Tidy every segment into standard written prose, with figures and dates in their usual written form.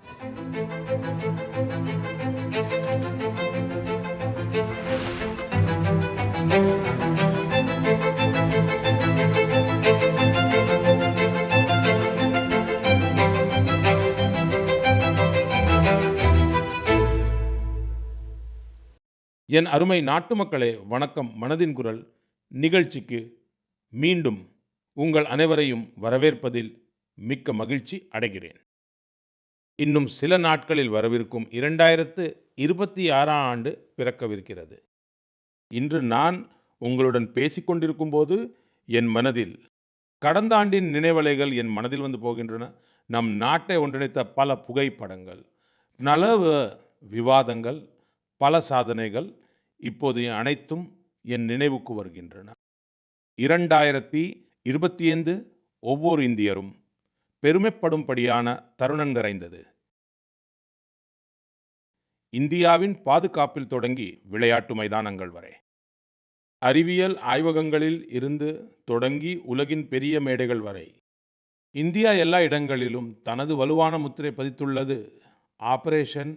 என் அருமை நாட்டு மக்களே, வணக்கம். மனதின் குரல் நிகழ்ச்சிக்கு மீண்டும் உங்கள் அனைவரையும் வரவேற்பதில் மிக்க மகிழ்ச்சி அடைகிறேன். இன்னும் சில நாட்களில் வரவிருக்கும் 2026ஆம் ஆண்டு பிறக்கவிருக்கிறது. இன்று நான் உங்களுடன் பேசிக்கொண்டிருக்கும் போது என் மனதில் கடந்த ஆண்டின் நினைவலைகள் என் மனதில் வந்து போகின்றன. நம் நாட்டை ஒன்றிணைத்த பல புகைப்படங்கள், நல விவாதங்கள், பல சாதனைகள் இப்போது அனைத்தும் என் நினைவுக்கு வருகின்றன. 2025 ஒவ்வொரு இந்தியரும் பெருமைப்படும்படியான தருணம் நிறைந்தது. இந்தியாவின் பாதுகாப்பில் தொடங்கி விளையாட்டு மைதானங்கள் வரை, அறிவியல் ஆய்வகங்களில் இருந்து தொடங்கி உலகின் பெரிய மேடைகள் வரை, இந்தியா எல்லா இடங்களிலும் தனது வலுவான முத்திரை பதித்துள்ளது. ஆபரேஷன்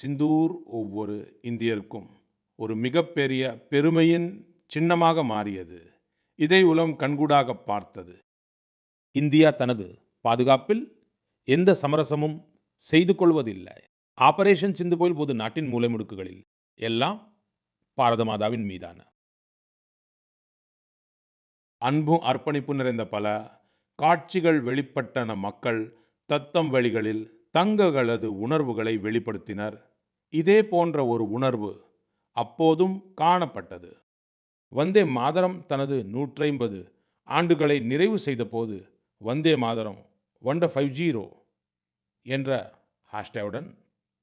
சிந்தூர் ஒவ்வொரு இந்தியருக்கும் ஒரு மிகப்பெரிய பெருமையின் சின்னமாக மாறியது. இதை உலகம் கண்கூடாக பார்த்தது. இந்தியா தனது பாதுகாப்பில் எந்த சமரசமும் செய்து கொள்வதில்லை. ஆபரேஷன் சிந்து போது நாட்டின் மூலை முடுக்குகளில் எல்லாம் பாரத மாதாவின் மீதான அன்பும் அர்ப்பணிப்பு நிறைந்த பல காட்சிகள் வெளிப்பட்டன. மக்கள் தத்தம் வழிகளில் தங்களது உணர்வுகளை வெளிப்படுத்தினர். இதே போன்ற ஒரு உணர்வு அப்போதும் காணப்பட்டது. வந்தே மாதரம் தனது 150 ஆண்டுகளை நிறைவு செய்த போது வந்தே மாதரம் 150 என்ற ஹேஷ்டேகுடன்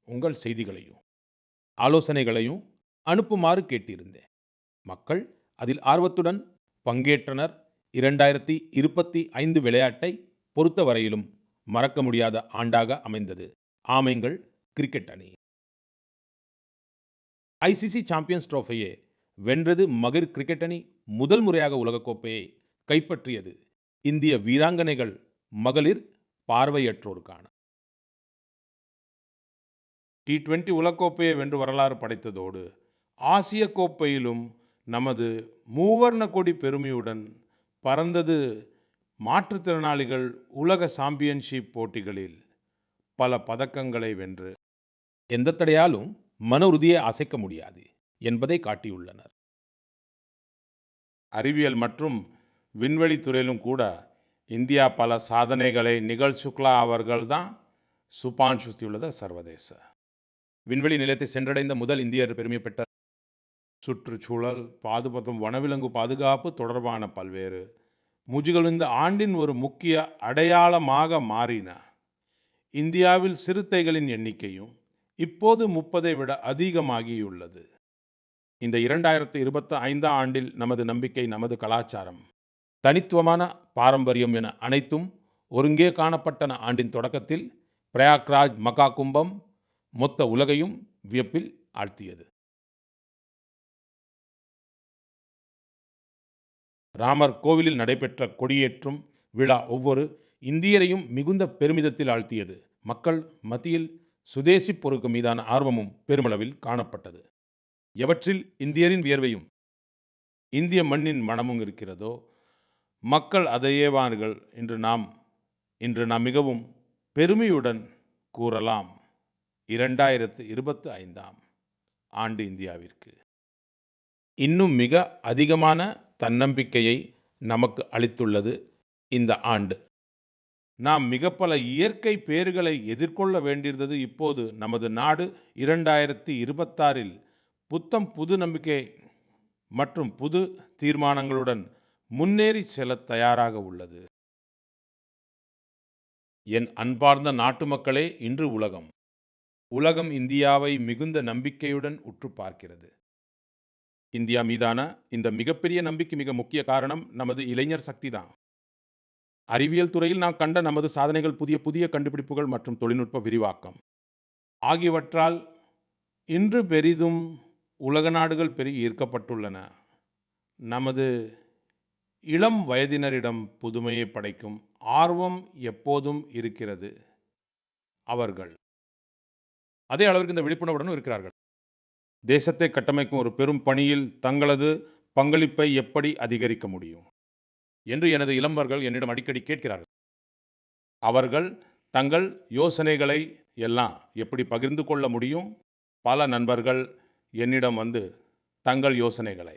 உங்கள் செய்திகளையும் ஆலோசனைகளையும் அனுப்புமாறு கேட்டிருந்தேன். மக்கள் அதில் ஆர்வத்துடன் பங்கேற்றனர். 2025 விளையாட்டை பொறுத்தவரையிலும் மறக்க முடியாத ஆண்டாக அமைந்தது. ஆமைங்கள் கிரிக்கெட் அணி ஐசிசி சாம்பியன்ஸ் டிராஃபியை வென்றது. மகளிர் கிரிக்கெட் அணி முதல் முறையாக உலகக்கோப்பையை கைப்பற்றியது. இந்திய வீராங்கனைகள் மகளிர் பார்வையற்றோருக்கான T20 உலகக்கோப்பையை வென்று வரலாறு படைத்ததோடு ஆசிய கோப்பையிலும் நமது மூவர்ண கொடி பெருமையுடன் பறந்தது. மாற்றுத்திறனாளிகள் உலக சாம்பியன்ஷிப் போட்டிகளில் பல பதக்கங்களை வென்று எந்த தடையாலும் மன உறுதியை அசைக்க முடியாது என்பதை காட்டியுள்ளனர். அறிவியல் மற்றும் விண்வெளி துறையிலும் கூட இந்தியா பல சாதனைகளை நிகழ் சுக்லா அவர்கள் தான் சுபான்ஷுத்தியுள்ளது. சர்வதேச விண்வெளி நிலையத்தை சென்றடைந்த முதல் இந்தியர் பெருமை பெற்ற. சுற்றுச்சூழல் பாதுகாப்பும் வனவிலங்கு பாதுகாப்பு தொடர்பான பல்வேறு முயற்சிகள் இந்த ஆண்டின் ஒரு முக்கிய அடையாளமாக மாறின. இந்தியாவில் சிறுத்தைகளின் எண்ணிக்கையும் இப்போது 30ஐ விட அதிகமாகியுள்ளது. இந்த 2025ஆம் ஆண்டில் நமது நம்பிக்கை, நமது கலாச்சாரம், தனித்துவமான பாரம்பரியம் என அனைத்தும் ஒருங்கே காணப்பட்டன. ஆண்டின் தொடக்கத்தில் பிரயாக்ராஜ் மகா கும்பம் மொத்த உலகையும் வியப்பில் ஆழ்த்தியது. ராமர் கோவிலில் நடைபெற்ற கொடியேற்றும் விழா ஒவ்வொரு இந்தியரையும் மிகுந்த பெருமிதத்தில் ஆழ்த்தியது. மக்கள் மத்தியில் சுதேசி பொருட்கள் மீதான ஆர்வமும் பெருமளவில் காணப்பட்டது. எவற்றில் இந்தியரின் வியர்வையும் இந்திய மண்ணின் மனமும் இருக்கிறதோ மக்கள் அதையேவார்கள் இன்று நாம் மிகவும் பெருமையுடன் கூறலாம். 2025ஆம் ஆண்டு இந்தியாவிற்கு இன்னும் மிக அதிகமான தன்னம்பிக்கையை நமக்கு அளித்துள்ளது. இந்த ஆண்டு நாம் மிக பல இயற்கை பேறுகளை எதிர்கொள்ள வேண்டியிருந்தது. இப்போது நமது நாடு 2026இல் புத்தம் புது நம்பிக்கை மற்றும் புது தீர்மானங்களுடன் முன்னேறி செல்ல தயாராக உள்ளது. என் அன்பார்ந்த நாட்டு மக்களே, இன்று உலகம் இந்தியாவை மிகுந்த நம்பிக்கையுடன் உற்று பார்க்கிறது. இந்தியா மீதான இந்த மிகப்பெரிய நம்பிக்கை மிக முக்கிய காரணம் நமது இளைஞர் சக்தி தான். அறிவியல் துறையில் நாம் கண்ட நமது சாதனைகள், புதிய கண்டுபிடிப்புகள் மற்றும் தொழில்நுட்ப விரிவாக்கம் ஆகியவற்றால் இன்று பெரிதும் உலக நாடுகள் ஈர்க்கப்பட்டுள்ளன. நமது இளம் வயதினரிடம் புதுமையை படைக்கும் ஆர்வம் எப்போதும் இருக்கிறது. அவர்கள் அதே அளவிற்கு இந்த விழிப்புணர்வுடனும் இருக்கிறார்கள். தேசத்தை கட்டமைக்கும் ஒரு பெரும் பணியில் தங்களது பங்களிப்பை எப்படி அதிகரிக்க முடியும் என்று எனது இளம்பர்கள் என்னிடம் அடிக்கடி கேட்கிறார்கள். அவர்கள் தங்கள் யோசனைகளை எல்லாம் எப்படி பகிர்ந்து கொள்ள முடியும்? பல நண்பர்கள் என்னிடம் வந்து தங்கள் யோசனைகளை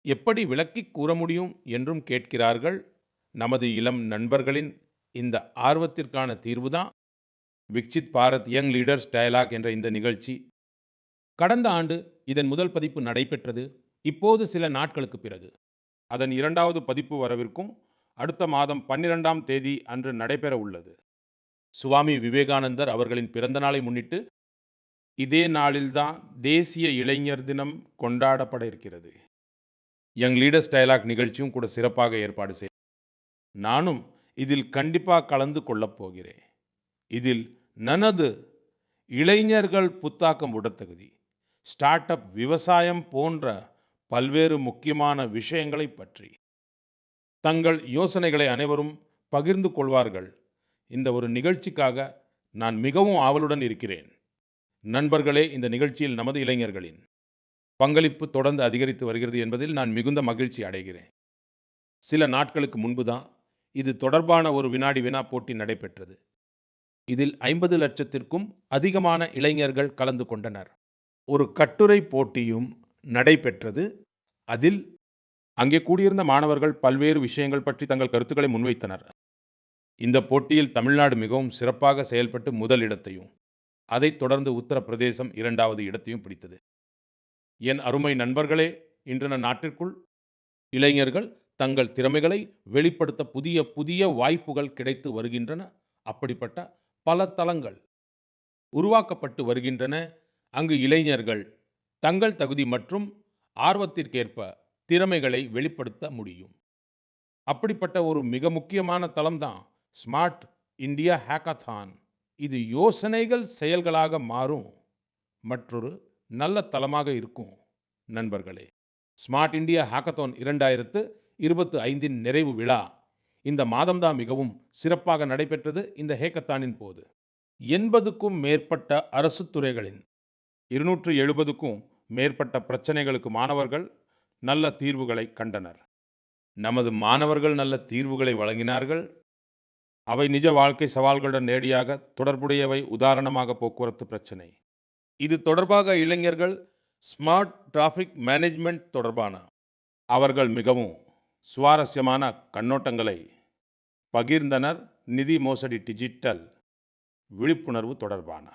எப்படி விளக்கிக் கூற முடியும் என்றும் கேட்கிறார்கள். நமது இளம் நண்பர்களின் இந்த ஆர்வத்திற்கான தீர்வுதான் Viksit Bharat young leaders dialogue என்ற இந்த நிகழ்ச்சி. கடந்த ஆண்டு இதன் முதல் பதிப்பு நடைபெற்றது. இப்போது சில நாட்களுக்கு பிறகு அதன் 2வது பதிப்பு வரவிருக்கும். அடுத்த மாதம் 12ஆம் தேதி அன்று நடைபெற உள்ளது. சுவாமி விவேகானந்தர் அவர்களின் பிறந்த நாளை முன்னிட்டு இதே நாளில்தான் தேசிய இளைஞர் தினம் கொண்டாடப்பட இருக்கிறது. யங் லீடர்ஸ் டயலாக் நிகழ்ச்சியும் கூட சிறப்பாக ஏற்பாடு செய்ய நானும் இதில் கண்டிப்பாக கலந்து கொள்ளப் போகிறேன். இதில் நனது இளைஞர்கள் புத்தாக்கம் உடற்தகுதி, ஸ்டார்ட் அப், விவசாயம் போன்ற பல்வேறு முக்கியமான விஷயங்களை பற்றி தங்கள் யோசனைகளை அனைவரும் பகிர்ந்து கொள்வார்கள். இந்த ஒரு நிகழ்ச்சிக்காக நான் மிகவும் ஆவலுடன் இருக்கிறேன். நண்பர்களே, இந்த நிகழ்ச்சியில் நமது இளைஞர்களின் பங்களிப்பு தொடர்ந்து அதிகரித்து வருகிறது என்பதில் நான் மிகுந்த மகிழ்ச்சி அடைகிறேன். சில நாட்களுக்கு முன்புதான் இது தொடர்பான ஒரு வினாடி வினா போட்டி நடைபெற்றது. இதில் 50 லட்சத்திற்கும் அதிகமான இளைஞர்கள் கலந்து கொண்டனர். ஒரு கட்டுரை போட்டியும் நடைபெற்றது. அதில் அங்கே கூடியிருந்த மாணவர்கள் பல்வேறு விஷயங்கள் பற்றி தங்கள் கருத்துக்களை முன்வைத்தனர். இந்த போட்டியில் தமிழ்நாடு மிகவும் சிறப்பாக செயல்பட்டு முதல் இடத்தையும், அதைத் தொடர்ந்து உத்தரப்பிரதேசம் 2வது இடத்தையும் பிடித்தது. என் அருமை நண்பர்களே, இன்று நாட்டிற்குள் இளைஞர்கள் தங்கள் திறமைகளை வெளிப்படுத்த புதிய புதிய வாய்ப்புகள் கிடைத்து வருகின்றன. அப்படிப்பட்ட பல தளங்கள் உருவாக்கப்பட்டு வருகின்றன. அங்கு இளைஞர்கள் தங்கள் தகுதி மற்றும் ஆர்வத்திற்கேற்ப திறமைகளை வெளிப்படுத்த முடியும். அப்படிப்பட்ட ஒரு மிக முக்கியமான தளம்தான் ஸ்மார்ட் இந்தியா ஹேக்கத்தான். இது யோசனைகள் செயல்களாக மாறும் மற்றொரு நல்ல தளமாக இருக்கும். நண்பர்களே, ஸ்மார்ட் இந்தியா ஹேக்கத்தான் 2025 நிறைவு விழா இந்த மாதம்தான் மிகவும் சிறப்பாக நடைபெற்றது. இந்த ஹேக்கத்தானின் போது 80க்கும் மேற்பட்ட அரசு துறைகளின் 270க்கும் மேற்பட்ட பிரச்சனைகளுக்கு மாணவர்கள் நல்ல தீர்வுகளை கண்டனர். நமது மாணவர்கள் நல்ல தீர்வுகளை வழங்கினார்கள். அவை நிஜ வாழ்க்கை சவால்களுடன் நேரடியாக தொடர்புடையவை. உதாரணமாக போக்குவரத்து பிரச்சனை. இது தொடர்பாக இளைஞர்கள் ஸ்மார்ட் டிராஃபிக் மேனேஜ்மெண்ட் தொடர்பான அவர்கள் மிகவும் சுவாரஸ்யமான கண்ணோட்டங்களை பகிர்ந்தனர். நிதி மோசடி, டிஜிட்டல் விழிப்புணர்வு தொடர்பான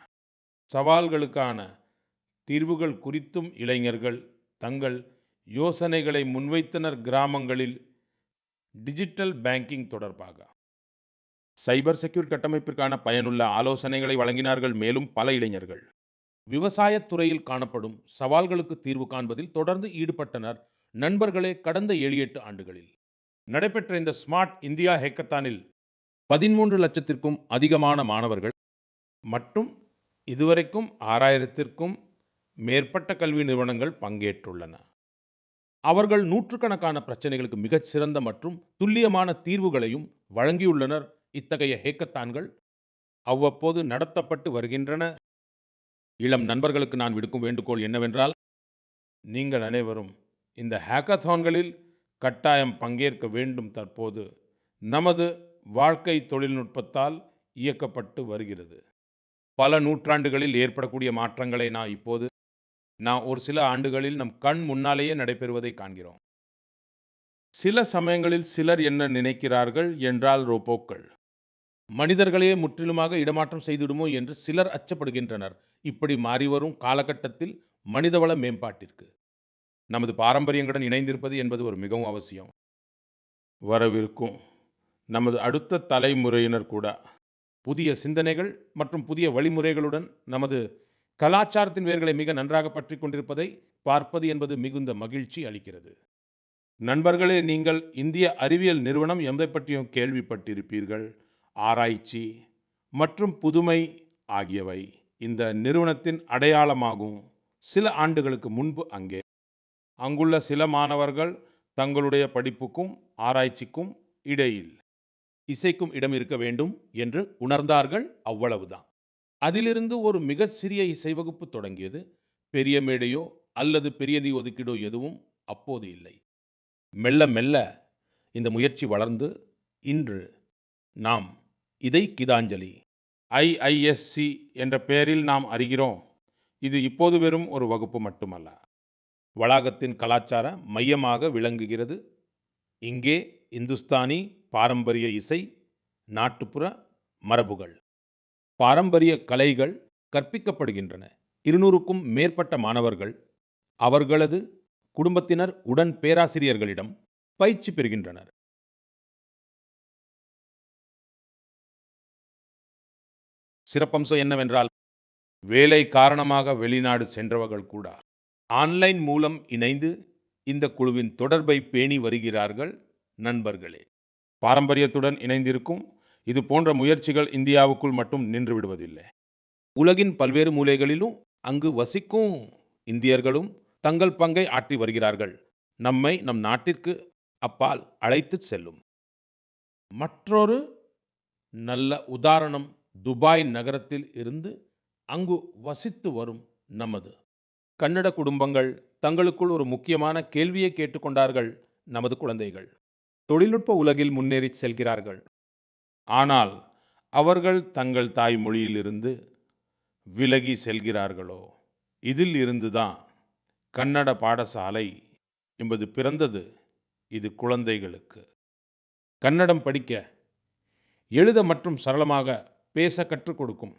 சவால்களுக்கான தீர்வுகள் குறித்தும் இளைஞர்கள் தங்கள் யோசனைகளை முன்வைத்தனர். கிராமங்களில் டிஜிட்டல் பேங்கிங் தொடர்பாக சைபர் செக்யூர் கட்டமைப்பிற்கான பயனுள்ள ஆலோசனைகளை வழங்கினார்கள். மேலும் பல இளைஞர்கள் விவசாயத்துறையில் காணப்படும் சவால்களுக்கு தீர்வு காண்பதில் தொடர்ந்து ஈடுபட்டனர். நண்பர்களே, கடந்த 7-8 ஆண்டுகளில் நடைபெற்ற இந்த ஸ்மார்ட் இந்தியா ஹேக்கத்தானில் 13 லட்சத்திற்கும் அதிகமான மாணவர்கள் மற்றும் இதுவரைக்கும் 6000த்திற்கும் மேற்பட்ட கல்வி நிறுவனங்கள் பங்கேற்றுள்ளன. அவர்கள் நூற்றுக்கணக்கான பிரச்சனைகளுக்கு மிகச்சிறந்த மற்றும் துல்லியமான தீர்வுகளையும் வழங்கியுள்ளனர். இத்தகைய ஹேக்கத்தான்கள் அவ்வப்போது நடத்தப்பட்டு வருகின்றன. இளம் நண்பர்களுக்கு நான் விடுக்கும் வேண்டுகோள் என்னவென்றால், நீங்கள் அனைவரும் இந்த ஹேக்கத்தான்களில் கட்டாயம் பங்கேற்க வேண்டும். தற்போது நமது வாழ்க்கை தொழில்நுட்பத்தால் இயக்கப்பட்டு வருகிறது. பல நூற்றாண்டுகளில் ஏற்படக்கூடிய மாற்றங்களை நான் ஒரு சில ஆண்டுகளில் நம் கண் முன்னாலேயே நடைபெறுவதை காண்கிறோம். சில சமயங்களில் சிலர் என்ன நினைக்கிறார்கள் என்றால், ரோபோக்கள் மனிதர்களையே முற்றிலுமாக இடமாற்றம் செய்துவிடுமோ என்று சிலர் அச்சப்படுகின்றனர். இப்படி மாறிவரும் காலகட்டத்தில் மனிதவள மேம்பாட்டிற்கு நமது பாரம்பரியங்களுடன் இணைந்திருப்பது என்பது ஒரு மிகவும் அவசியம். வரவிருக்கும் நமது அடுத்த தலைமுறையினர் கூட புதிய சிந்தனைகள் மற்றும் புதிய வழிமுறைகளுடன் நமது கலாச்சாரத்தின் வேர்களை மிக நன்றாக பற்றி கொண்டிருப்பதை பார்ப்பது என்பது மிகுந்த மகிழ்ச்சி அளிக்கிறது. நண்பர்களே, நீங்கள் இந்திய அறிவியல் நிறுவனம் எதை பற்றியும் கேள்விப்பட்டிருப்பீர்கள். ஆராய்ச்சி மற்றும் புதுமை ஆகியவை இந்த நிறுவனத்தின் அடையாளமாகும். சில ஆண்டுகளுக்கு முன்பு அங்குள்ள சில மாணவர்கள் தங்களுடைய படிப்புக்கும் ஆராய்ச்சிக்கும் இடையில் இசைக்கும் இடம் இருக்க வேண்டும் என்று உணர்ந்தார்கள். அவ்வளவுதான். அதிலிருந்து ஒரு மிகச் சிறிய இசை வகுப்பு தொடங்கியது. பெரிய மேடையோ அல்லது பெரிய நிதி ஒதுக்கீடோ எதுவும் அப்போது இல்லை. மெல்ல மெல்ல இந்த முயற்சி வளர்ந்து இன்று நாம் இதை கீதாஞ்சலி IISC என்ற பெயரில் நாம் அறிகிறோம். இது இப்போது வெறும் ஒரு வகுப்பு மட்டுமல்ல, வளாகத்தின் கலாச்சார மையமாக விளங்குகிறது. இங்கே இந்துஸ்தானி பாரம்பரிய இசை, நாட்டுப்புற மரபுகள், பாரம்பரிய கலைகள் கற்பிக்கப்படுகின்றன. 200க்கும் மேற்பட்ட மாணவர்கள் அவர்களது குடும்பத்தினர் உடன் பேராசிரியர்களிடம் பயிற்சி பெறுகின்றனர். சிறப்பம்சம் என்னவென்றால், வேலை காரணமாக வெளிநாடு சென்றவர்கள் கூட ஆன்லைன் மூலம் இணைந்து இந்த குழுவின் தொடர்பை பேணி வருகிறார்கள். நண்பர்களே, பாரம்பரியத்துடன் இணைந்திருக்கும் இது போன்ற முயற்சிகள் இந்தியாவுக்குள் மட்டும் நின்று விடுவதில்லை. உலகின் பல்வேறு மூலைகளிலும் அங்கு வசிக்கும் இந்தியர்களும் தங்கள் பங்கை ஆற்றி வருகிறார்கள். நம்மை நம் நாட்டிற்கு அப்பால் அழைத்துச் செல்லும் மற்றொரு நல்ல உதாரணம் துபாய் நகரத்தில் இருந்து அங்கு வசித்து வரும் நமது கன்னட குடும்பங்கள். தங்களுக்குள் ஒரு முக்கியமான கேள்வியை கேட்டுக்கொண்டார்கள். நமது குழந்தைகள் தொழில்நுட்ப உலகில் முன்னேறி செல்கிறார்கள். ஆனால் அவர்கள் தங்கள் தாய்மொழியிலிருந்து விலகி செல்கிறார்களோ? இதில் இருந்துதான் கன்னட பாடசாலை என்பது பிறந்தது. இது குழந்தைகளுக்கு கன்னடம் படிக்க, எழுத மற்றும் சரளமாக பேச கற்றுக் கொடுக்கும்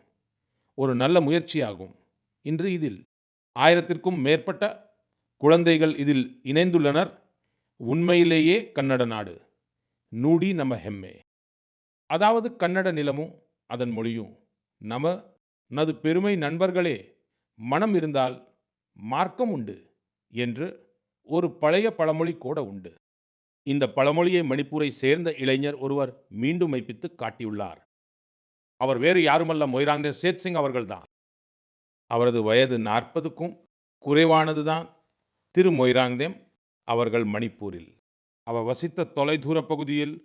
ஒரு நல்ல முயற்சியாகும். இன்று இதில் 1000க்கும் மேற்பட்ட குழந்தைகள் இதில் இணைந்துள்ளனர். உண்மையிலேயே கன்னட நாடு நூடி நம்ம ஹெம்மே. அதாவது கன்னட நிலமும் அதன் மொழியும் நமது பெருமை. நண்பர்களே, மனம் இருந்தால் மார்க்கம் உண்டு என்று ஒரு பழைய பழமொழி கூட உண்டு. இந்த பழமொழியை மணிப்பூரை சேர்ந்த இளைஞர் ஒருவர் மீண்டும் மெய்ப்பித்து காட்டியுள்ளார். அவர் வேறு யாருமல்ல, மொய்ராங்தேம் சேத்சிங் அவர்கள்தான். அவரது வயது 40க்கும் குறைவானதுதான். திரு மொய்ராங்தேம் அவர்கள் மணிப்பூரில் அவர் வசித்த தொலைதூர பகுதியில்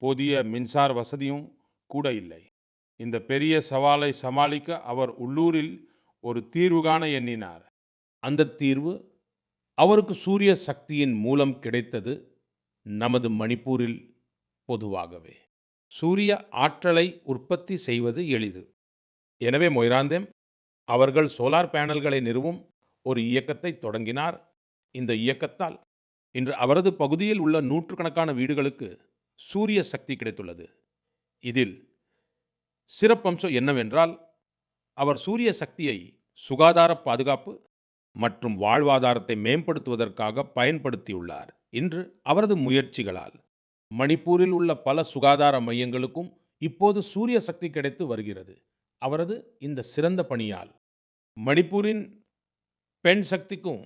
போதிய மின்சார வசதியும் கூட இல்லை. இந்த பெரிய சவாலை சமாளிக்க அவர் உள்ளூரில் ஒரு தீர்வு காண எண்ணினார். அந்த தீர்வு அவருக்கு சூரிய சக்தியின் மூலம் கிடைத்தது. நமது மணிப்பூரில் பொதுவாகவே சூரிய ஆற்றலை உற்பத்தி செய்வது எளிது. எனவே மொய்ராங்தேம் அவர்கள் சோலார் பேனல்களை நிறுவும் ஒரு இயக்கத்தை தொடங்கினார். இந்த இயக்கத்தால் இன்று அவரது பகுதியில் உள்ள நூற்றுக்கணக்கான வீடுகளுக்கு சூரிய சக்தி கிடைத்துள்ளது. இதில் சிறப்பம்சம் என்னவென்றால், அவர் சூரிய சக்தியை சுகாதார பாதுகாப்பு மற்றும் வாழ்வாதாரத்தை மேம்படுத்துவதற்காக பயன்படுத்தியுள்ளார். இன்று அவரது முயற்சிகளால் மணிப்பூரில் உள்ள பல சுகாதார மையங்களுக்கும் இப்போது சூரிய சக்தி கிடைத்து வருகிறது. அவரது இந்த சிறந்த பணியால் மணிப்பூரின் பெண் சக்திக்கும்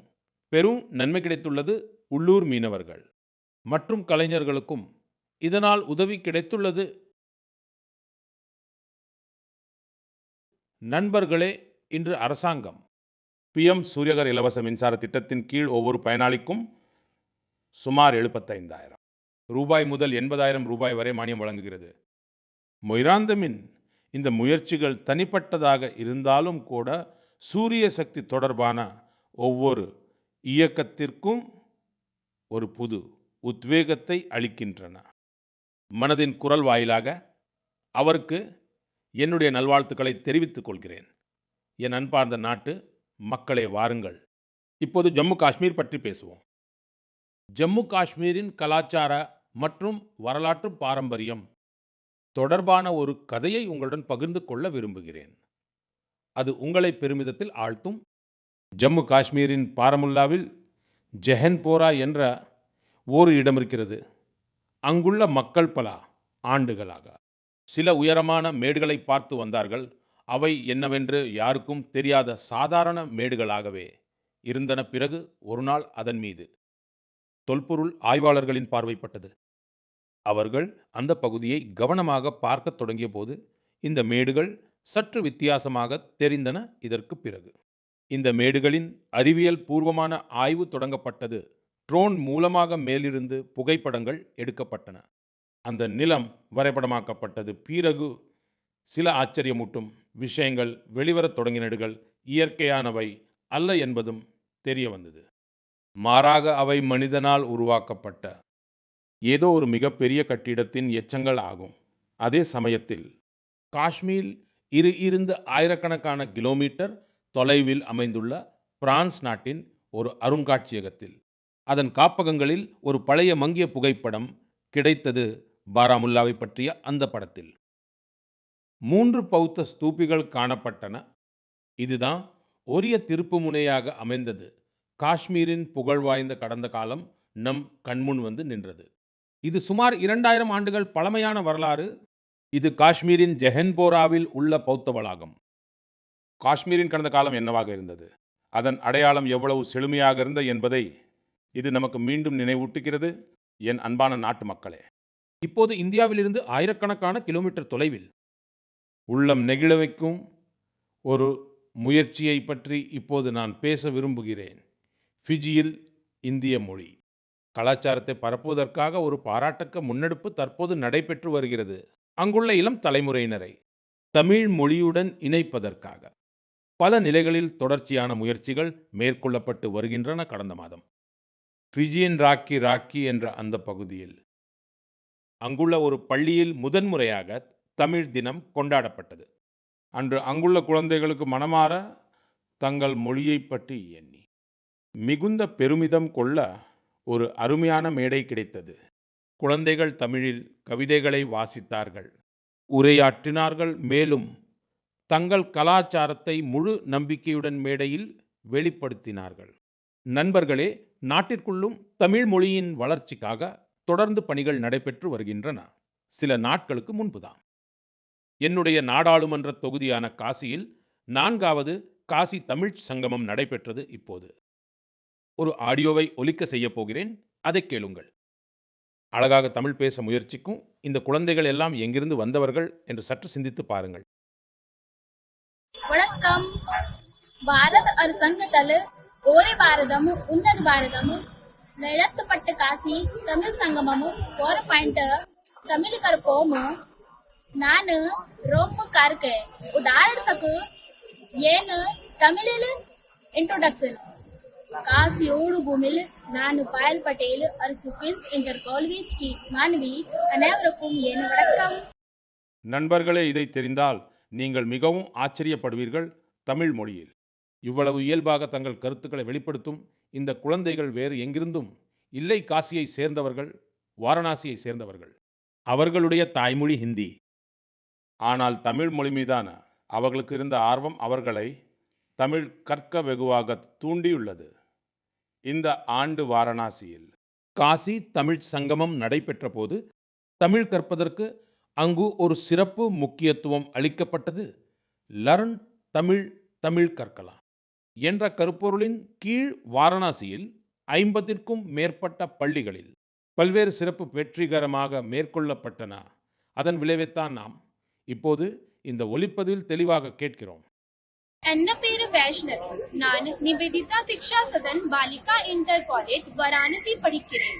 பெரும் நன்மை கிடைத்துள்ளது. உள்ளூர் மீனவர்கள் மற்றும் கலைஞர்களுக்கும் இதனால் உதவி கிடைத்துள்ளது. நண்பர்களே, இன்று அரசாங்கம் PM சூரியகர் இலவச மின்சார திட்டத்தின் கீழ் ஒவ்வொரு பயனாளிக்கும் சுமார் 75,000 ரூபாய் முதல் 80,000 ரூபாய் வரை மானியம் வழங்குகிறது. மொய்ராங்தேமின் இந்த முயற்சிகள் தனிப்பட்டதாக இருந்தாலும் கூட சூரிய சக்தி தொடர்பான ஒவ்வொரு இயக்கத்திற்கும் ஒரு புது உத்வேகத்தை அளிக்கின்றன. மனதின் குரல் வாயிலாக அவருக்கு என்னுடைய நல்வாழ்த்துக்களை தெரிவித்துக் கொள்கிறேன். என் அன்பார்ந்த நாட்டு மக்களே, வாருங்கள் இப்போது ஜம்மு காஷ்மீர் பற்றி பேசுவோம். ஜம்மு காஷ்மீரின் கலாச்சார மற்றும் வரலாற்று பாரம்பரியம் தொடர்பான ஒரு கதையை உங்களுடன் பகிர்ந்து கொள்ள விரும்புகிறேன். அது உங்களை பெருமிதத்தில் ஆழ்த்தும். ஜம்மு காஷ்மீரின் பாரமுல்லாவில் ஜெஹன்போரா என்ற ஒரு இடம் இருக்கிறது. அங்குள்ள மக்கள் பல ஆண்டுகளாக சில உயரமான மேடுகளை பார்த்து வந்தார்கள். அவை என்னவென்று யாருக்கும் தெரியாத சாதாரண மேடுகளாகவே இருந்தன. பிறகு ஒரு நாள் அதன் மீது தொல்பொருள் ஆய்வாளர்களின் பார்வைப்பட்டது. அவர்கள் அந்த பகுதியை கவனமாக பார்க்கத் தொடங்கிய போது இந்த மேடுகள் சற்று வித்தியாசமாக தெரிந்தன. இதற்கு பிறகு இந்த மேடுகளின் அறிவியல் பூர்வமான ஆய்வு தொடங்கப்பட்டது. ட்ரோன் மூலமாக மேலிருந்து புகைப்படங்கள் எடுக்கப்பட்டன. அந்த நிலம் வரைபடமாக்கப்பட்டது. பிறகு சில ஆச்சரியமூட்டும் விஷயங்கள் வெளிவரத் தொடங்கினடுகள் இயற்கையானவை அல்ல என்பதும் தெரிய வந்தது. மாறாக அவை மனிதனால் உருவாக்கப்பட்ட ஏதோ ஒரு மிகப்பெரிய கட்டிடத்தின் எச்சங்கள் ஆகும். அதே சமயத்தில் காஷ்மீர் இருந்து ஆயிரக்கணக்கான கிலோமீட்டர் தொலைவில் அமைந்துள்ள பிரான்ஸ் நாட்டின் ஒரு அருங்காட்சியகத்தில் அதன் காப்பகங்களில் ஒரு பழைய மங்கிய புகைப்படம் கிடைத்தது. பாராமுல்லாவை பற்றிய அந்த படத்தில் 3 பௌத்த ஸ்தூபிகள் காணப்பட்டன. இதுதான் ஒரிய திருப்பு முனையாக அமைந்தது. காஷ்மீரின் புகழ் வாய்ந்த கடந்த காலம் நம் கண்முன் வந்து நின்றது. இது சுமார் 2000 ஆண்டுகள் பழமையான வரலாறு. இது காஷ்மீரின் ஜெஹன்போராவில் உள்ள பௌத்த வளாகம். காஷ்மீரின் கடந்த காலம் என்னவாக இருந்தது, அதன் அடையாளம் எவ்வளவு செழுமையாக இருந்தது என்பதை இது நமக்கு மீண்டும் நினைவூட்டுகிறது. என் அன்பான நாட்டு மக்களே, இப்போது இந்தியாவிலிருந்து ஆயிரக்கணக்கான கிலோமீட்டர் தொலைவில் உள்ளம் நெகிழ வைக்கும் ஒரு முயற்சியை பற்றி இப்போது நான் பேச விரும்புகிறேன். ஃபிஜியில் இந்திய மொழி கலாச்சாரத்தை பரப்புவதற்காக ஒரு பாராட்டக்க முன்னெடுப்பு தற்போது நடைபெற்று வருகிறது. அங்குள்ள இளம் தலைமுறையினரை தமிழ் மொழியுடன் இணைப்பதற்காக பல நிலைகளில் தொடர்ச்சியான முயற்சிகள் மேற்கொள்ளப்பட்டு வருகின்றன. கடந்த மாதம் ஃபிஜியின் ராக்கி என்ற அந்த பகுதியில் அங்குள்ள ஒரு பள்ளியில் முதன்முறையாக தமிழ் தினம் கொண்டாடப்பட்டது. அன்று அங்குள்ள குழந்தைகளுக்கு மனமாற தங்கள் மொழியை பற்றி எண்ணி மிகுந்த பெருமிதம் கொள்ள ஒரு அருமையான மேடை கிடைத்தது. குழந்தைகள் தமிழில் கவிதைகளை வாசித்தார்கள், உரையாற்றினார்கள். மேலும் தங்கள் கலாச்சாரத்தை முழு நம்பிக்கையுடன் மேடையில் வெளிப்படுத்தினார்கள். நண்பர்களே, நாட்டிற்குள்ளும் தமிழ் மொழியின் வளர்ச்சிக்காக தொடர்ந்து பணிகள் நடைபெற்று வருகின்றன. சில நாட்களுக்கு முன்புதான் என்னுடைய நாடாளுமன்ற தொகுதியான காசியில் 4வது காசி தமிழ் சங்கமம் நடைபெற்றது. இப்போது ஒரு ஆடியோவை ஒலிக்க செய்ய போகிறேன், அதை கேளுங்கள். அழகாக தமிழ் பேச முயற்சிக்கும் இந்த குழந்தைகள் எல்லாம் எங்கிருந்து வந்தவர்கள் என்று சற்று சிந்தித்து பாருங்கள். வணக்கம். பாரத் அரசாங்கத்தால் ஒரே பாரதம் உன்னத பாரதம் நடத்தப்பட்ட காசி தமிழ் சங்கமம் 4 தமிழ் கற்போம். நான் ரொம்ப கார்க்கே உதாரணத்துக்கு ஏன்னு தமிழில் இன்ட்ரோடக்ஷன். காசியோடு பூமியில் நான் பாயல் பட்டேல் அரசு குயின்ஸ் இன்டர் காலேஜ் கி மாணவி. அனைவருக்கும் என் வணக்கம். நண்பர்களே, இதை தெரிந்தால் நீங்கள் மிகவும் ஆச்சரியப்படுவீர்கள். தமிழ் மொழியில் இவ்வளவு இயல்பாக தங்கள் கருத்துக்களை வெளிப்படுத்தும் இந்த குழந்தைகள் வேறு எங்கிருந்தும் இல்லை. காசியை சேர்ந்தவர்கள், வாரணாசியை சேர்ந்தவர்கள். அவர்களுடைய தாய்மொழி ஹிந்தி. ஆனால் தமிழ் மொழி மீதான அவர்களுக்கு இருந்த ஆர்வம் அவர்களை தமிழ் கற்க வெகுவாக தூண்டியுள்ளது. இந்த ஆண்டு வாரணாசியில் காசி தமிழ் சங்கமம் நடைபெற்ற போது தமிழ் கற்பதற்கு அங்கு ஒரு சிறப்பு முக்கியத்துவம் அளிக்கப்பட்டது. லர்ன் தமிழ், தமிழ் கற்கலாம் என்ற கருப்பொருளின் கீழ் வாரணாசியில் 50க்கும் மேற்பட்ட பள்ளிகளில் பல்வேறு சிறப்பு வெற்றிகரமாக மேற்கொள்ளப்பட்டன. அதன் விளைவைத்தான் நாம் இப்போது இந்த ஒலிப்பதிவில் தெளிவாக கேட்கிறோம். என்ன பேரு வைஷ்ணவி. நான் நிவேதிதா சிக்ஷா சதன் பாலிகா இன்டர் காலேஜ் வாரணாசி படிக்கிறேன்.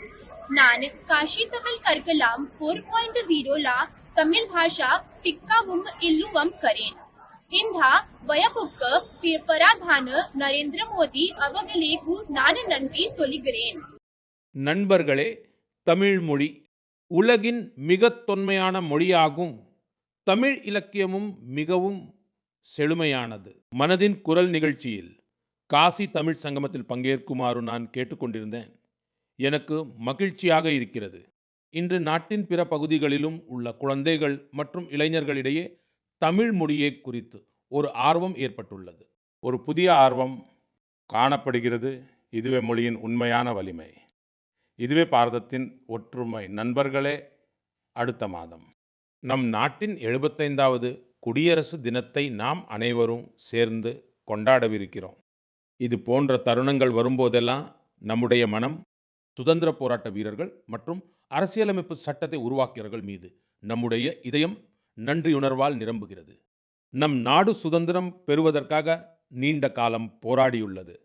நான் காஷி தமிழ் கற்கலாம் 4.0 தமிழ் பாஷா பிக்கவும் இல்லுவம் கரேன். இந்த வயப்புக்கு பிரதான நரேந்திர மோடி அவர்களுக்கு நான் நன்றி சொல்கிறேன். நண்பர்களே, தமிழ் மொழி உலகின் மிக தொன்மையான மொழியாகும். தமிழ் இலக்கியமும் மிகவும் செழுமையானது. மனதின் குரல் நிகழ்ச்சியில் காசி தமிழ் சங்கமத்தில் பங்கேற்குமாறு நான் கேட்டுக்கொண்டிருந்தேன். எனக்கு மகிழ்ச்சியாக இருக்கிறது. இன்று நாட்டின் பிற பகுதிகளிலும் உள்ள குழந்தைகள் மற்றும் இளைஞர்களிடையே தமிழ் மொழியை குறித்து ஒரு ஆர்வம் ஏற்பட்டுள்ளது. ஒரு புதிய ஆர்வம் காணப்படுகிறது. இதுவே மொழியின் உண்மையான வலிமை. இதுவே பாரதத்தின் ஒற்றுமை. நண்பர்களே, அடுத்த மாதம் நம் நாட்டின் 75வது குடியரசு தினத்தை நாம் அனைவரும் சேர்ந்து கொண்டாடவிருக்கிறோம். இது போன்ற தருணங்கள் வரும்போதெல்லாம் நம்முடைய மனம் சுதந்திர போராட்ட வீரர்கள் மற்றும் அரசியலமைப்பு சட்டத்தை உருவாக்கியவர்கள் மீது நம்முடைய இதயம் நன்றியுணர்வால் நிரம்புகிறது. நம் நாடு சுதந்திரம் பெறுவதற்காக நீண்ட காலம் போராடியுள்ளது.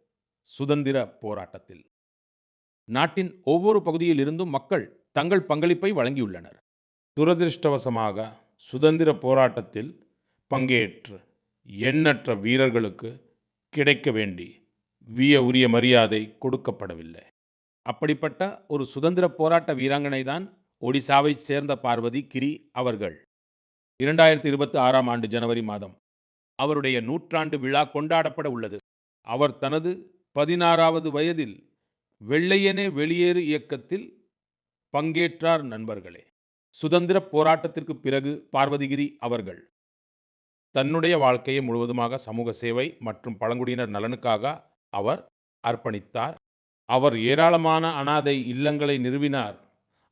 சுதந்திர போராட்டத்தில் நாட்டின் ஒவ்வொரு பகுதியில் இருந்தும் மக்கள் தங்கள் பங்களிப்பை வழங்கியுள்ளனர். துரதிருஷ்டவசமாக சுதந்திர போராட்டத்தில் பங்கேற்று எண்ணற்ற வீரர்களுக்கு கிடைக்க வேண்டி உரிய மரியாதை கொடுக்கப்படவில்லை. அப்படிப்பட்ட ஒரு சுதந்திர போராட்ட வீராங்கனை தான் ஒடிசாவைச் சேர்ந்த பார்வதி கிரி அவர்கள். 2026ஆம் ஆண்டு ஜனவரி மாதம் அவருடைய 100ஆண்டு விழா கொண்டாடப்பட உள்ளது. அவர் தனது 16வது வயதில் வெள்ளையனே வெளியேறு இயக்கத்தில் பங்கேற்றார். நண்பர்களே, சுதந்திர போராட்டத்திற்கு பிறகு பார்வதிகிரி அவர்கள் தன்னுடைய வாழ்க்கையை முழுவதுமாக சமூக சேவை மற்றும் பழங்குடியினர் நலனுக்காக அவர் அர்ப்பணித்தார். அவர் ஏராளமான அனாதை இல்லங்களை நிறுவினார்.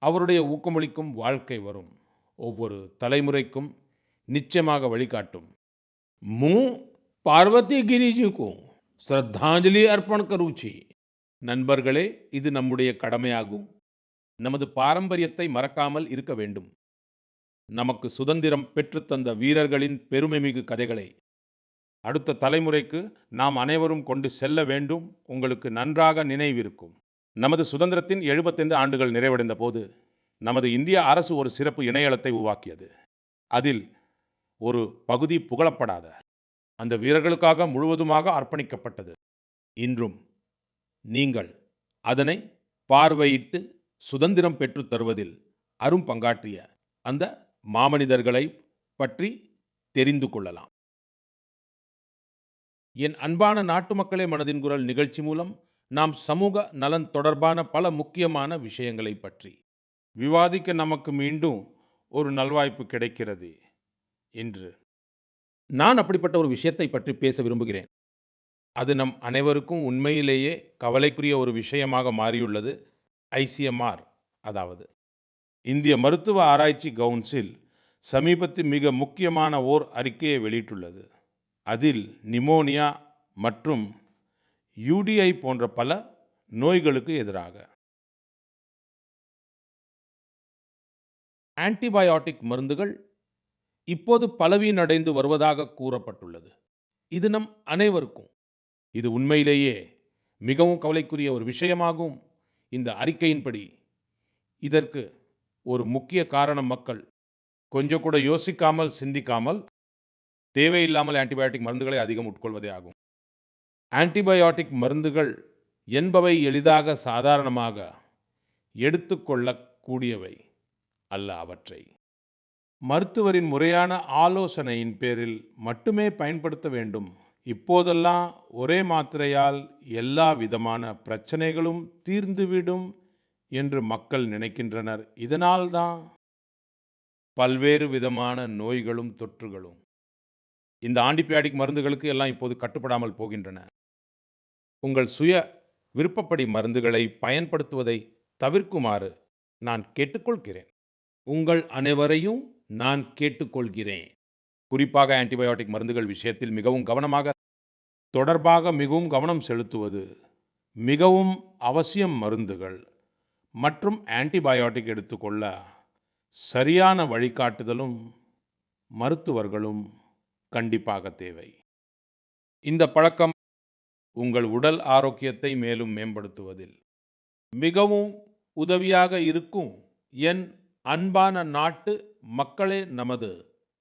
அவருடைய ஊக்கமளிக்கும் வாழ்க்கை வரும் ஒவ்வொரு தலைமுறைக்கும் நிச்சயமாக வழிகாட்டும். હું પાર્વતી ગિરિજીକୁ શ્રદ્ધાંજલિ અર્પણ કરું છું. நண்பர்களே, இது நம்முடைய கடமையாகும். நமது பாரம்பரியத்தை மறக்காமல் இருக்க வேண்டும். நமக்கு சுதந்திரம் பெற்றுத்தந்த வீரர்களின் பெருமைமிகு கதைகளை அடுத்த தலைமுறைக்கு நாம் அனைவரும் கொண்டு செல்ல வேண்டும். உங்களுக்கு நன்றாக நினைவிருக்கும், நமது சுதந்திரத்தின் 75 ஆண்டுகள் நிறைவடைந்த போது நமது இந்திய அரசு ஒரு சிறப்பு இணையதளத்தை உருவாக்கியது. அதில் ஒரு பகுதி புகழப்படாத அந்த வீரர்களுக்காக முழுவதுமாக அர்ப்பணிக்கப்பட்டது. இன்றும் நீங்கள் அதனை பார்வையிட்டு சுதந்திரம் பெற்றுத் தருவதில் அரும் பங்காற்றிய அந்த மாமனிதர்களை பற்றி தெரிந்து கொள்ளலாம். என் அன்பான நாட்டு மக்களே, மனதின் குரல் நிகழ்ச்சி மூலம் நாம் சமூக நலன் தொடர்பான பல முக்கியமான விஷயங்களை பற்றி விவாதிக்க நமக்கு மீண்டும் ஒரு நல்வாய்ப்பு கிடைக்கிறது. இன்று நான் அப்படிப்பட்ட ஒரு விஷயத்தை பற்றி பேச விரும்புகிறேன். அது நம் அனைவருக்கும் உண்மையிலேயே கவலைக்குரிய ஒரு விஷயமாக மாறியுள்ளது. ஐசிஎம்ஆர், அதாவது இந்திய மருத்துவ ஆராய்ச்சி கவுன்சில் சமீபத்தில் மிக முக்கியமான ஓர் அறிக்கையை வெளியிட்டுள்ளது. அதில் நிமோனியா மற்றும் யூடிஐ போன்ற பல நோய்களுக்கு எதிராக ஆன்டிபயோட்டிக் மருந்துகள் இப்போது பலவீனடைந்து வருவதாக கூறப்பட்டுள்ளது. இது நம் அனைவருக்கும் இது உண்மையிலேயே மிகவும் கவலைக்குரிய ஒரு விஷயமாகும். இந்த அறிக்கையின்படி இதற்கு ஒரு முக்கிய காரணம் மக்கள் கொஞ்சம் கூட யோசிக்காமல் சிந்திக்காமல் தேவையில்லாமல் ஆன்டிபயோட்டிக் மருந்துகளை அதிகம் உட்கொள்வதே ஆகும். ஆன்டிபயோட்டிக் மருந்துகள் என்பவை எளிதாக சாதாரணமாக எடுத்துக்கொள்ளக்கூடியவை அல்ல. அவற்றை மருத்துவரின் முறையான ஆலோசனையின் பேரில் மட்டுமே பயன்படுத்த வேண்டும். இப்போதெல்லாம் ஒரே மாத்திரையால் எல்லா விதமான பிரச்சனைகளும் தீர்ந்துவிடும் என்று மக்கள் நினைக்கின்றனர். இதனால்தான் பல்வேறு விதமான நோய்களும் தொற்றுகளும் இந்த ஆன்டிபயோட்டிக் மருந்துகளுக்கு எல்லாம் இப்போது கட்டுப்படாமல் போகின்றன. உங்கள் சுய விருப்பப்படி மருந்துகளை பயன்படுத்துவதை தவிர்க்குமாறு நான் கேட்டுக்கொள்கிறேன். உங்கள் அனைவரையும் நான் கேட்டுக்கொள்கிறேன். குறிப்பாக ஆன்டிபயோட்டிக் மருந்துகள் விஷயத்தில் மிகவும் கவனம் செலுத்துவது மிகவும் அவசியம். மருந்துகள் மற்றும் ஆன்டிபயோட்டிக் எடுத்துக்கொள்ள சரியான வழிகாட்டுதலும் மருத்துவர்களும் கண்டிப்பாக தேவை. இந்த பழக்கம் உங்கள் உடல் ஆரோக்கியத்தை மேலும் மேம்படுத்துவதில் மிகவும் உதவியாக இருக்கும். என் அன்பான நாட்டு மக்களே, நமது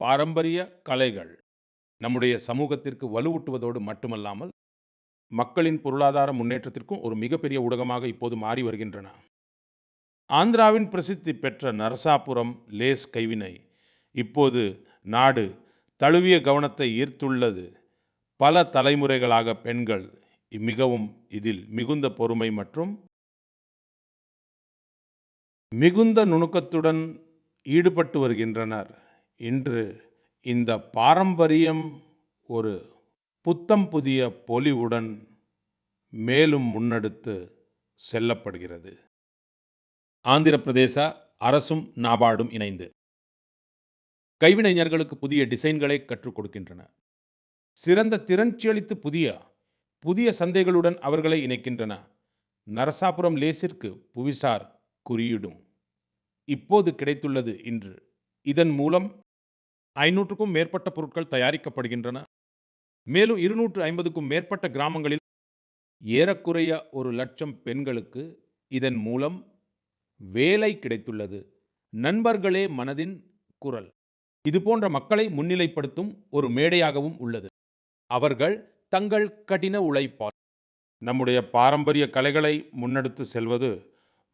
பாரம்பரிய கலைகள் நம்முடைய சமூகத்திற்கு வலுவூட்டுவதோடு மட்டுமல்லாமல் மக்களின் பொருளாதார முன்னேற்றத்திற்கும் ஒரு மிகப்பெரிய ஊடகமாக இப்போது மாறி வருகின்றன. ஆந்திராவின் பிரசித்தி பெற்ற நரசாபுரம் லேஸ் கைவினை இப்போது நாடு தழுவிய கவனத்தை ஈர்த்துள்ளது. பல தலைமுறைகளாக பெண்கள் இதில் மிகுந்த பொறுமை மற்றும் மிகுந்த நுணுக்கத்துடன் ஈடுபட்டு வருகின்றனர். இன்று இந்த பாரம்பரியம் ஒரு புத்தம் புதிய பொலிவுடன் மேலும் முன்னெடுத்து செல்லப்படுகிறது. ஆந்திர பிரதேச அரசும் நாபார்டும் இணைந்து கைவினைஞர்களுக்கு புதிய டிசைன்களை கற்றுக் கொடுக்கின்றன. சிறந்த திறன்சியளித்து புதிய சந்தைகளுடன் அவர்களை இணைக்கின்றன. நரசாபுரம் லேசிற்கு புவிசார் குறியீடும் இப்போது கிடைத்துள்ளது. இன்று இதன் மூலம் 500க்கும் மேற்பட்ட பொருட்கள் தயாரிக்கப்படுகின்றன. மேலும் 250க்கும் மேற்பட்ட கிராமங்களில் ஏறக்குறைய 1,00,000 பெண்களுக்கு இதன் மூலம் வேலை கிடைத்துள்ளது. நண்பர்களே, மனதின் குரல் இதுபோன்ற மக்களை முன்னிலைப்படுத்தும் ஒரு மேடையாகவும் உள்ளது. அவர்கள் தங்கள் கடின உழைப்பால் நம்முடைய பாரம்பரிய கலைகளை முன்னெடுத்து செல்வது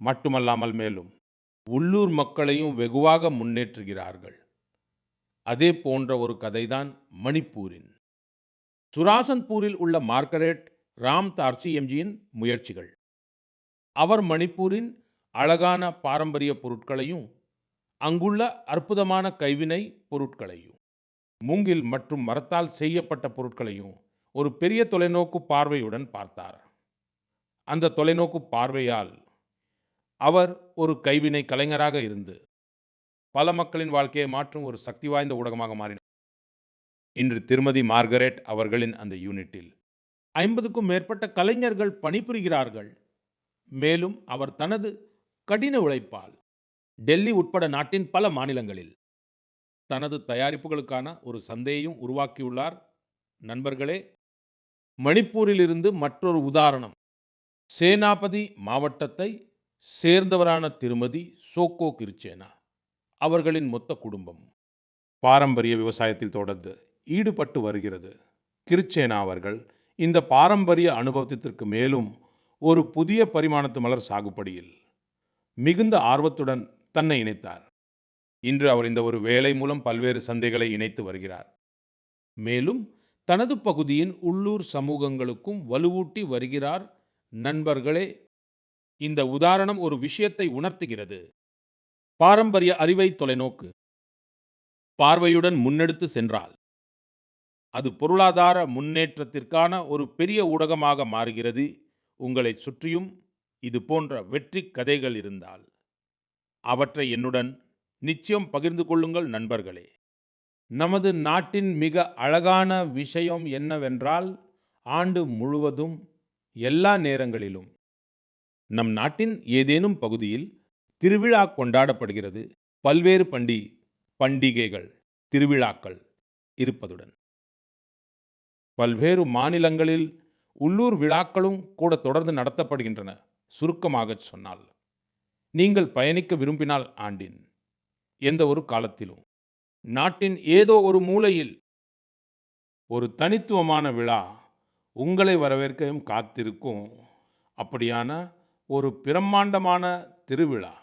மட்டுமல்லாமல் மேலும் உள்ளூர் மக்களையும் வெகுவாக முன்னேற்றுகிறார்கள். அதே போன்ற ஒரு கதைதான் மணிப்பூரின். சுராசன்பூரில் உள்ள மார்கரெட் ராம் தார்சி எம்ஜியின் முயற்சிகள். அவர் மணிப்பூரின் அழகான பாரம்பரிய பொருட்களையும் அங்குள்ள அற்புதமான கைவினை பொருட்களையும் மூங்கில் மற்றும் மரத்தால் செய்யப்பட்ட பொருட்களையும் ஒரு பெரிய தொலைநோக்கு பார்வையுடன் பார்த்தார். அந்த தொலைநோக்கு பார்வையால் அவர் ஒரு கைவினை கலைஞராக இருந்து பல மக்களின் வாழ்க்கையை மாற்றும் ஒரு சக்தி வாய்ந்த ஊடகமாக மாறினார். இன்று திருமதி மார்கரெட் அவர்களின் அந்த யூனிட்டில் 50க்கும் மேற்பட்ட கலைஞர்கள் பணிபுரிகிறார்கள். மேலும் அவர் தனது கடின உழைப்பால் டெல்லி உட்பட நாட்டின் பல மாநிலங்களில் தனது தயாரிப்புகளுக்கான ஒரு சந்தையையும் உருவாக்கியுள்ளார். நண்பர்களே, மணிப்பூரிலிருந்து மற்றொரு உதாரணம். சேனாபதி மாவட்டத்தை சேர்ந்தவரான திருமதி சோக்கோ கிருச்சேனா அவர்களின் மொத்த குடும்பம் பாரம்பரிய விவசாயத்தில் தொடர்ந்து ஈடுபட்டு வருகிறது. கிருச்சேனா அவர்கள் இந்த பாரம்பரிய அனுபவத்திற்கு மேலும் ஒரு புதிய பரிமாணத்து மலர் சாகுபடியில் மிகுந்த ஆர்வத்துடன் தன்னை இணைத்தார். இன்று அவர் இந்த ஒரு வேலை மூலம் பல்வேறு சந்தைகளை இணைத்து வருகிறார். மேலும் தனது பகுதியின் உள்ளூர் சமூகங்களுக்கும் வலுவூட்டி வருகிறார். நண்பர்களே, இந்த உதாரணம் ஒரு விஷயத்தை உணர்த்துகிறது. பாரம்பரிய அறிவை தொலைநோக்கு பார்வையுடன் முன்னெடுத்து சென்றால் அது பொருளாதார முன்னேற்றத்திற்கான ஒரு பெரிய ஊடகமாக மாறுகிறது. உங்களை சுற்றியும் இது போன்ற வெற்றி கதைகள் இருந்தால் அவற்றை என்னுடன் நிச்சயம் பகிர்ந்து கொள்ளுங்கள் நண்பர்களே. நமது நாட்டின் மிக அழகான விஷயம் என்னவென்றால், ஆண்டு முழுவதும் எல்லா நேரங்களிலும் நம் நாட்டின் ஏதேனும் பகுதியில் திருவிழா கொண்டாடப்படுகிறது. பல்வேறு பண்டிகைகள் திருவிழாக்கள் இருப்பதுடன் பல்வேறு மாநிலங்களில் உள்ளூர் விழாக்களும் கூட தொடர்ந்து நடத்தப்படுகின்றன. சுருக்கமாக சொன்னால், நீங்கள் பயணிக்க விரும்பினால் ஆண்டின் எந்த ஒரு காலத்திலும் நாட்டின் ஏதோ ஒரு மூலையில் ஒரு தனித்துவமான விழா உங்களை வரவேற்கவும் காத்திருக்கும். அப்படியான ஒரு பிரம்மாண்டமான திருவிழா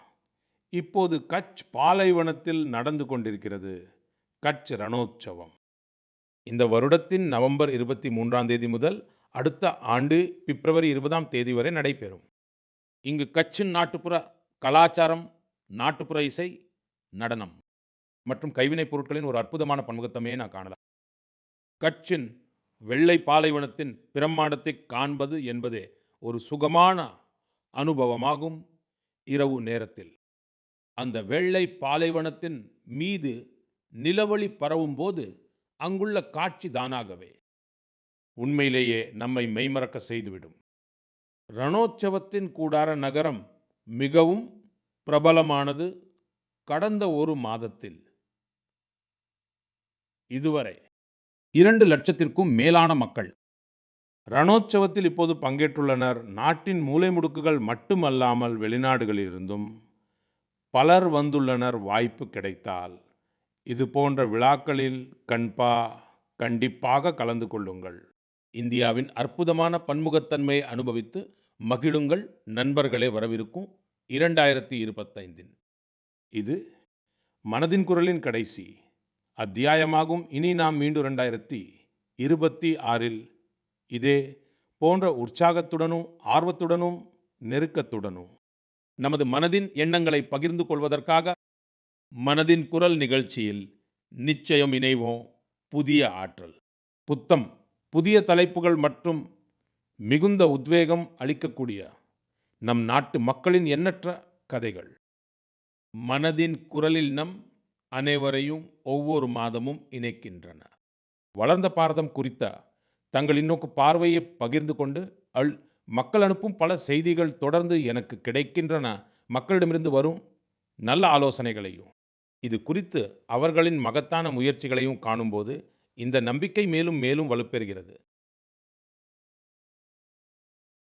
இப்போது கட்ச் பாலைவனத்தில் நடந்து கொண்டிருக்கிறது. கட்ச் ரணோற்சவம் இந்த வருடத்தின் நவம்பர் 23ஆம் தேதி முதல் அடுத்த ஆண்டு பிப்ரவரி 20ஆம் தேதி வரை நடைபெறும். இங்கு கட்சின் நாட்டுப்புற கலாச்சாரம், நாட்டுப்புற இசை, நடனம் மற்றும் கைவினைப் பொருட்களின் ஒரு அற்புதமான பன்முகத்தன்மையை நான் காணலாம். கட்சின் வெள்ளை பாலைவனத்தின் பிரம்மாண்டத்தை காண்பது என்பதே ஒரு சுகமான அனுபவமாகும். இரவு நேரத்தில் அந்த வெள்ளை பாலைவனத்தின் மீது நிலவொளி பரவும் போது அங்குள்ள காட்சி தானாகவே உண்மையிலேயே நம்மை மெய்மறக்க செய்துவிடும். ரணோற்சவத்தின் கூடார நகரம் மிகவும் பிரபலமானது. கடந்த ஒரு மாதத்தில் இதுவரை 2 லட்சத்திற்கும் மேலான மக்கள் ரணோற்சவத்தில் இப்போது பங்கேற்றுள்ளனர். நாட்டின் மூலை முடுக்குகள் மட்டுமல்லாமல் வெளிநாடுகளிலிருந்தும் பலர் வந்துள்ளனர். வாய்ப்பு கிடைத்தால் இது போன்ற விழாக்களில் கண்டிப்பாக கலந்து கொள்ளுங்கள். இந்தியாவின் அற்புதமான பன்முகத்தன்மையை அனுபவித்து மகிழுங்கள் நண்பர்களே. வரவிருக்கும் 2025 இது மனதின் குரலின் கடைசி அத்தியாயமாகும். இனி நாம் மீண்டும் 2026 இதே போன்ற உற்சாகத்துடனும் ஆர்வத்துடனும் நெருக்கத்துடனும் நமது மனதின் எண்ணங்களை பகிர்ந்து கொள்வதற்காக மனதின் குரல் நிகழ்ச்சியில் நிச்சயம் இணைவோம். புதிய ஆற்றல், புத்தம் புதிய தலைப்புகள் மற்றும் மிகுந்த உத்வேகம் அளிக்கக்கூடிய நம் நாட்டு மக்களின் எண்ணற்ற கதைகள் மனதின் குரலில் நம் அனைவரையும் ஒவ்வொரு மாதமும் இணைக்கின்றன. வளர்ந்த பாரதம் குறித்த தங்கள் இன்னொரு பார்வையை பகிர்ந்து கொண்டு மக்கள் அனுப்பும் பல செய்திகள் தொடர்ந்து எனக்கு கிடைக்கின்றன. மக்களிடமிருந்து வரும் நல்ல ஆலோசனைகளையும் இது குறித்து அவர்களின் மகத்தான முயற்சிகளையும் காணும்போது இந்த நம்பிக்கை மேலும் மேலும் வலுப்பெறுகிறது.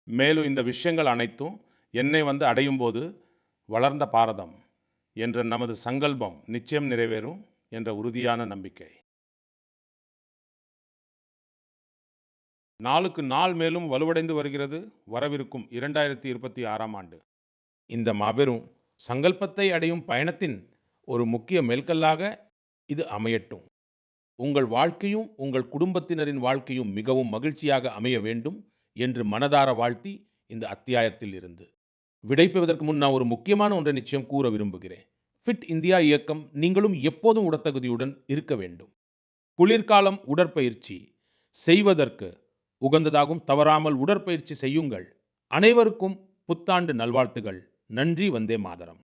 மேலும் இந்த விஷயங்கள் அனைத்தும் என்னை அடையும் போது வளர்ந்த பாரதம் என்ற நமது சங்கல்பம் நிச்சயம் நிறைவேறும் என்ற உறுதியான நம்பிக்கை. நாளுக்கு நாள் மேலும் வலுவடைந்து வருகிறது வரவிருக்கும் 2026ஆம் ஆண்டு. இந்த மாபெரும் சங்கல்பத்தை அடையும் பயணத்தின் ஒரு முக்கிய மேல்கல்லாக இது அமையட்டும். உங்கள் வாழ்க்கையும் உங்கள் குடும்பத்தினரின் வாழ்க்கையும் மிகவும் மகிழ்ச்சியாக அமைய வேண்டும் என்று மனதார வாழ்த்தி இந்த அத்தியாயத்தில் இருந்து விடைபெறுவதற்கு முன் நான் ஒரு முக்கியமான ஒன்றை நிச்சயம் கூற விரும்புகிறேன். ஃபிட் இந்தியா இயக்கம் நீங்களும் எப்போதும் உடற்தகுதியுடன் இருக்க வேண்டும். குளிர்காலம் உடற்பயிற்சி செய்வதற்கு உகந்ததாகும். தவறாமல் உடற்பயிற்சி செய்யுங்கள். அனைவருக்கும் புத்தாண்டு நல்வாழ்த்துகள். நன்றி. வந்தே மாதரம்.